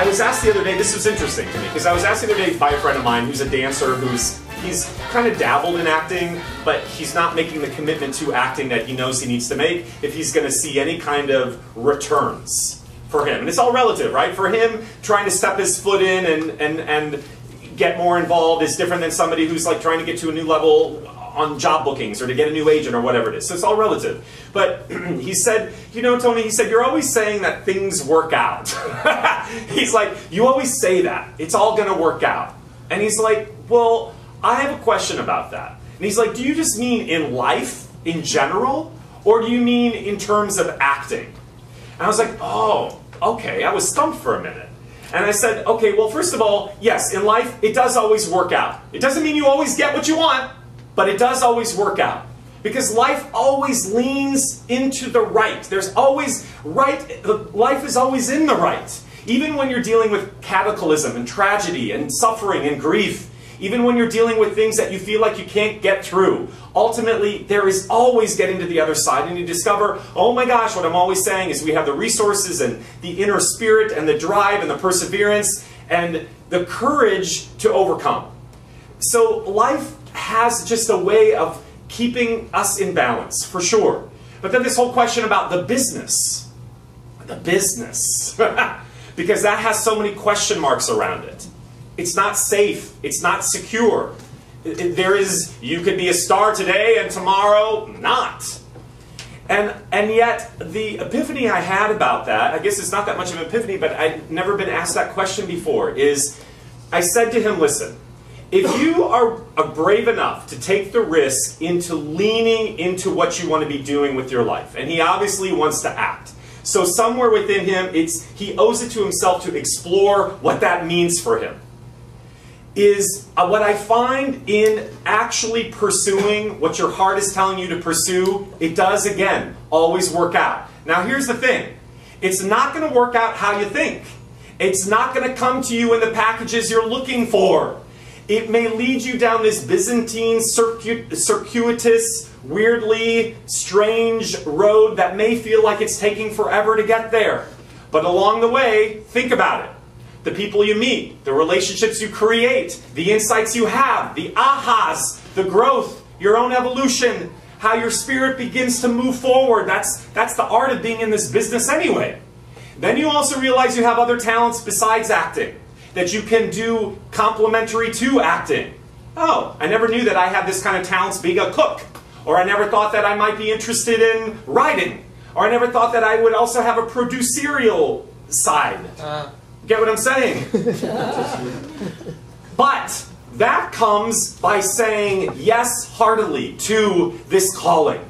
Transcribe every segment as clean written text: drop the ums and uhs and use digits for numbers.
was asked the other day, this was interesting to me, because I was asked the other day by a friend of mine who's a dancer he's kind of dabbled in acting, but he's not making the commitment to acting that he knows he needs to make if he's going to see any kind of returns for him. And it's all relative, right? For him, trying to step his foot in and get more involved is different than somebody who's like trying to get to a new level on job bookings or to get a new agent or whatever it is. So it's all relative. But he said, you know, Tony, he said, you're always saying that things work out. He's like, you always say that. It's all going to work out. And he's like, well, I have a question about that. And he's like, do you just mean in life in general? Or do you mean in terms of acting? And I was like, oh, okay. I was stumped for a minute. And I said, okay, well, first of all, yes, in life, it does always work out. It doesn't mean you always get what you want, but it does always work out. Because life always leans into the right. There's always right, life is always in the right. Even when you're dealing with cataclysm and tragedy and suffering and grief, even when you're dealing with things that you feel like you can't get through, ultimately there is always getting to the other side, and you discover, oh my gosh, what I'm always saying is we have the resources and the inner spirit and the drive and the perseverance and the courage to overcome. So life has just a way of keeping us in balance, for sure. But then this whole question about the business, because that has so many question marks around it. It's not safe, it's not secure. You could be a star today and tomorrow not. And yet, the epiphany I had about that, I guess it's not that much of an epiphany, but I'd never been asked that question before, is I said to him, listen, if you are brave enough to take the risk into leaning into what you want to be doing with your life, and he obviously wants to act, so somewhere within him, he owes it to himself to explore what that means for him. Is what I find in actually pursuing what your heart is telling you to pursue, it does, again, always work out. Now here's the thing. It's not going to work out how you think. It's not going to come to you in the packages you're looking for. It may lead you down this Byzantine, circuitous, weirdly strange road that may feel like it's taking forever to get there. But along the way, think about it. The people you meet, the relationships you create, the insights you have, the ahas, the growth, your own evolution, how your spirit begins to move forward. That's the art of being in this business anyway. Then you also realize you have other talents besides acting, that you can do complementary to acting. Oh, I never knew that I had this kind of talents being a cook. Or I never thought that I might be interested in writing. Or I never thought that I would also have a producerial side. Get what I'm saying? But that comes by saying yes heartily to this calling.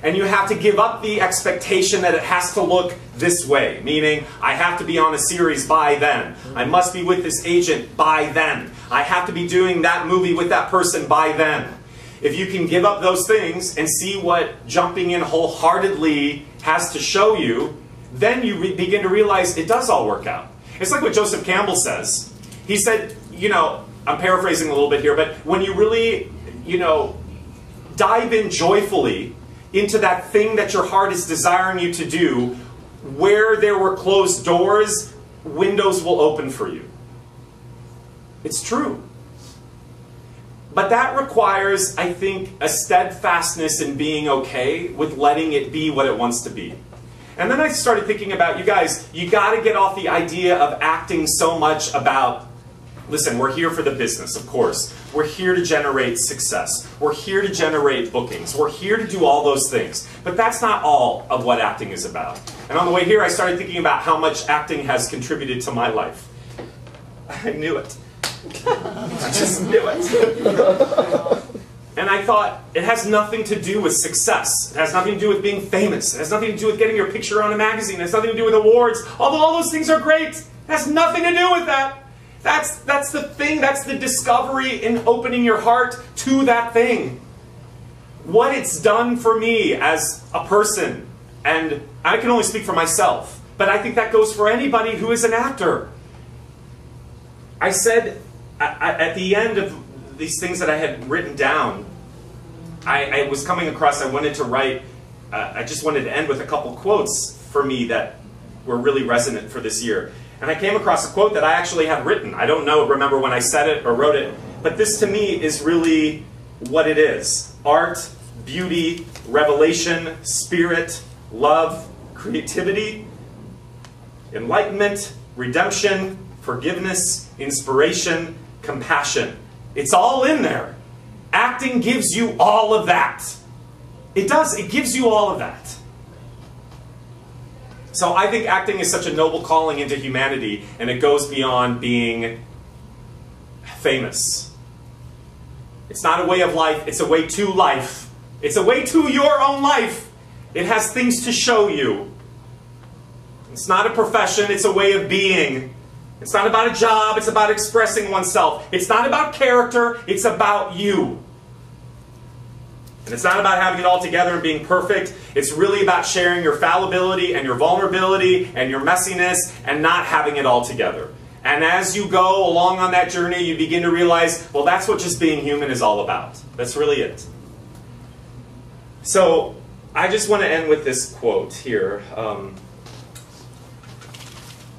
And you have to give up the expectation that it has to look this way. Meaning, I have to be on a series by then. I must be with this agent by then. I have to be doing that movie with that person by then. If you can give up those things and see what jumping in wholeheartedly has to show you, then you begin to realize it does all work out. It's like what Joseph Campbell says. He said, you know, I'm paraphrasing a little bit here, but when you really, you know, dive in joyfully into that thing that your heart is desiring you to do, where there were closed doors, windows will open for you. It's true. But that requires, I think, a steadfastness in being okay with letting it be what it wants to be. And then I started thinking about, you guys, you got to get off the idea of acting so much about, listen, we're here for the business, of course. We're here to generate success. We're here to generate bookings. We're here to do all those things. But that's not all of what acting is about. And on the way here, I started thinking about how much acting has contributed to my life. I knew it. I just knew it. And I thought, it has nothing to do with success. It has nothing to do with being famous. It has nothing to do with getting your picture on a magazine. It has nothing to do with awards. Although all those things are great. It has nothing to do with that. That's the thing. That's the discovery in opening your heart to that thing. What it's done for me as a person, and I can only speak for myself, but I think that goes for anybody who is an actor. I said at the end of these things that I had written down, I was coming across, I wanted to write, I just wanted to end with a couple quotes for me that were really resonant for this year. And I came across a quote that I actually had written. I don't remember when I said it or wrote it, but this to me is really what it is. Art, beauty, revelation, spirit, love, creativity, enlightenment, redemption, forgiveness, inspiration, compassion. It's all in there. Acting gives you all of that. It does. It gives you all of that. So I think acting is such a noble calling into humanity, and it goes beyond being famous. It's not a way of life, it's a way to life. It's a way to your own life. It has things to show you. It's not a profession, it's a way of being. It's not about a job, it's about expressing oneself. It's not about character, it's about you. And it's not about having it all together and being perfect. It's really about sharing your fallibility and your vulnerability and your messiness and not having it all together. And as you go along on that journey, you begin to realize, well, that's what just being human is all about. That's really it. So I just want to end with this quote here.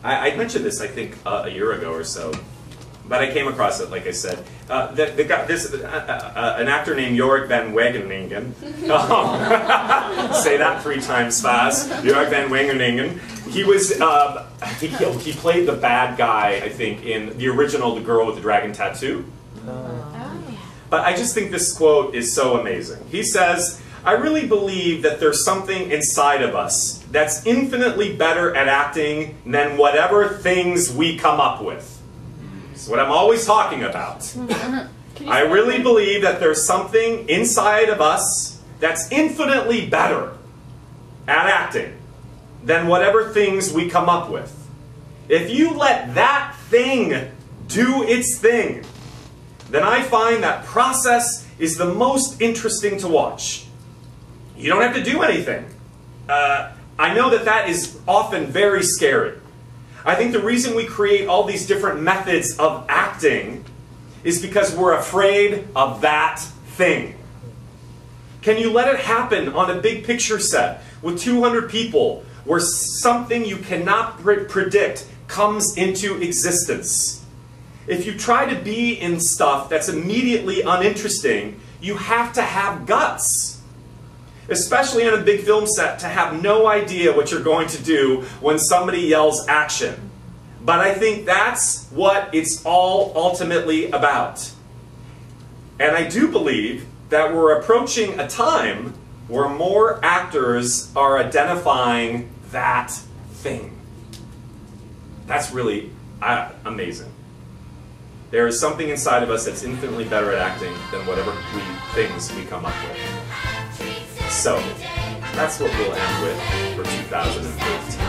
I mentioned this, I think, a year ago or so. But I came across it, like I said. An actor named Jorik van Wageningen. Say that 3 times fast. Jorik van Wageningen. He was he played the bad guy, I think, in the original The Girl with the Dragon Tattoo. But I just think this quote is so amazing. He says, "I really believe that there's something inside of us that's infinitely better at acting than whatever things we come up with." That's what I'm always talking about. I really believe that there's something inside of us that's infinitely better at acting than whatever things we come up with. If you let that thing do its thing, then I find that process is the most interesting to watch. You don't have to do anything. I know that that is often very scary. I think the reason we create all these different methods of acting is because we're afraid of that thing. Can you let it happen on a big picture set with 200 people where something you cannot predict comes into existence? If you try to be in stuff that's immediately uninteresting, you have to have guts. Especially on a big film set, to have no idea what you're going to do when somebody yells action. But I think that's what it's all ultimately about. And I do believe that we're approaching a time where more actors are identifying that thing. That's really amazing. There is something inside of us that's infinitely better at acting than whatever things we come up with. So, that's what we'll end with for 2013.